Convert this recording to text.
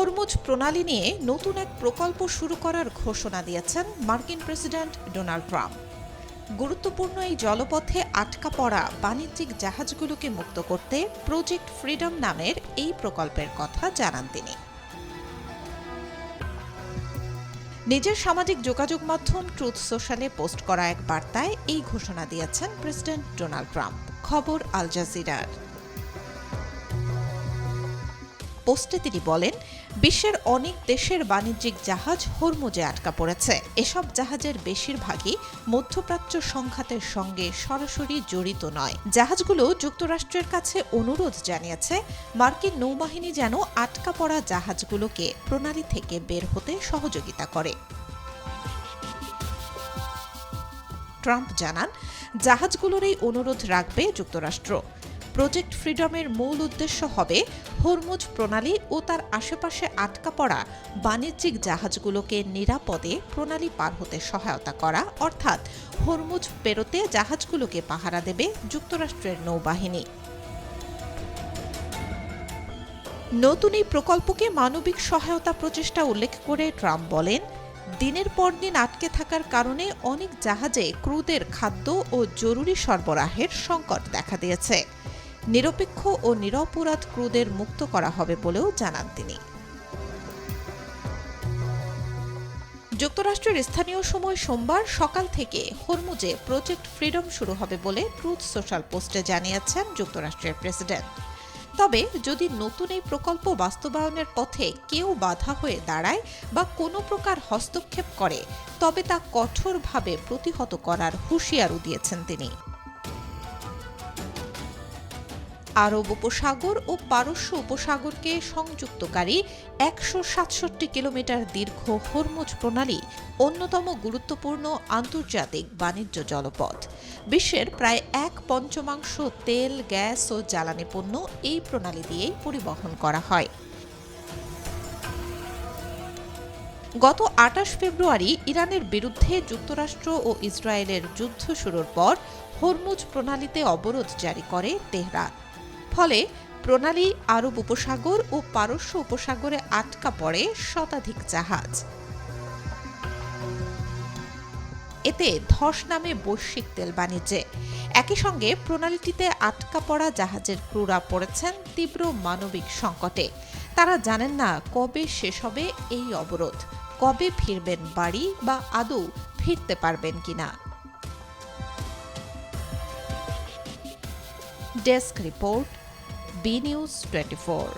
Hormuz প্রণালী নিয়ে নতুন এক প্রকল্প শুরু করার ঘোষণা দিয়েছেন মার্কিন প্রেসিডেন্ট ডোনাল্ড ট্রাম্প। গুরুত্বপূর্ণ এই জলপথে আটকা পড়া বাণিজ্যিক জাহাজগুলোকে মুক্ত করতে প্রজেক্ট ফ্রিডম নামের এই প্রকল্পের কথা জানান তিনি। নিজের সামাজিক যোগাযোগ মাধ্যম ট্রুথ সোশ্যালে পোস্ট করা এক বার্তায় এই ঘোষণা দিয়েছেন প্রেসিডেন্ট ডোনাল্ড ট্রাম্প। খবর আল জাজিরার। পোস্টে তিনি বলেন, বিশ্বের অনেক দেশের বাণিজ্যিক জাহাজ হরমুজে আটকা পড়েছে। এসব জাহাজের বেশিরভাগই মধ্যপ্রাচ্য সংঘাতের সঙ্গে সরাসরি জড়িত নয়। জাহাজগুলো যুক্তরাষ্ট্রের কাছে অনুরোধ জানিয়েছে মার্কিন নৌবাহিনী যেন আটকা পড়া জাহাজগুলোকে প্রণালী থেকে বের হতে সহযোগিতা করে। ট্রাম্প জানান, জাহাজগুলোর এই অনুরোধ রাখবে যুক্তরাষ্ট্র। প্রজেক্ট ফ্রিডমের মূল উদ্দেশ্য হবে হরমুজ প্রণালী ও তার আশেপাশে আটকা পড়া বাণিজ্যিক জাহাজগুলোকে নিরাপদে প্রণালী পার হতে সহায়তা করা, অর্থাৎ হরমুজ পেরোতে জাহাজগুলোকে পাহারা দেবে যুক্তরাষ্ট্রের নৌবাহিনী। নতুন এই প্রকল্পকে মানবিক সহায়তা প্রচেষ্টা উল্লেখ করে ট্রাম্প বলেন, দিনের পর দিন আটকে থাকার কারণে অনেক জাহাজে ক্রুদের খাদ্য ও জরুরি সরবরাহের সংকট দেখা দিয়েছে। নিরপেক্ষ ও নিরপরাধ ক্রুদের মুক্ত করা হবে বলেও জানান তিনি। যুক্তরাষ্ট্রের স্থানীয় সময় সোমবার সকাল থেকে হরমুজে প্রজেক্ট ফ্রিডম শুরু হবে বলে ট্রুথ সোশ্যাল পোস্টে জানিয়েছেন যুক্তরাষ্ট্রের প্রেসিডেন্ট। তবে যদি নতুন এই প্রকল্প বাস্তবায়নের পথে কেউ বাধা হয়ে দাঁড়ায় বা কোনো প্রকার হস্তক্ষেপ করে, তবে তা কঠোরভাবে প্রতিহত করার হুঁশিয়ারও দিয়েছেন তিনি। আরব উপসাগর ও পারস্য উপসাগরকে সংযুক্তকারী ১৬৭ কিলোমিটার দীর্ঘ হরমুজ প্রণালী অন্যতম গুরুত্বপূর্ণ আন্তর্জাতিক বাণিজ্য জলপথ। বিশ্বের প্রায় ১/৫ তেল, গ্যাস ও জ্বালানি পণ্য এই প্রণালী দিয়েই পরিবহন করা হয়। গত ২৮ ফেব্রুয়ারি ইরানের বিরুদ্ধে যুক্তরাষ্ট্র ও ইসরায়েলের যুদ্ধ শুরুর পর হরমুজ প্রণালীতে অবরোধ জারি করে তেহরান। ফলে প্রণালী আরব উপসাগর ও পারস্য উপসাগরে আটকা পড়ে শতাধিক জাহাজ। এতে ধস নামে বৈশ্বিক তেল বাণিজ্যে। একই সঙ্গে প্রণালীটিতে আটকা পড়া জাহাজের ক্রুরা পড়েছেন তীব্র মানবিক সংকটে। তারা জানেন না কবে শেষ হবে এই অবরোধ, কবে ফিরবেন বাড়ি বা আদৌ ফিরতে পারবেন কিনা। Desk report, B News 24।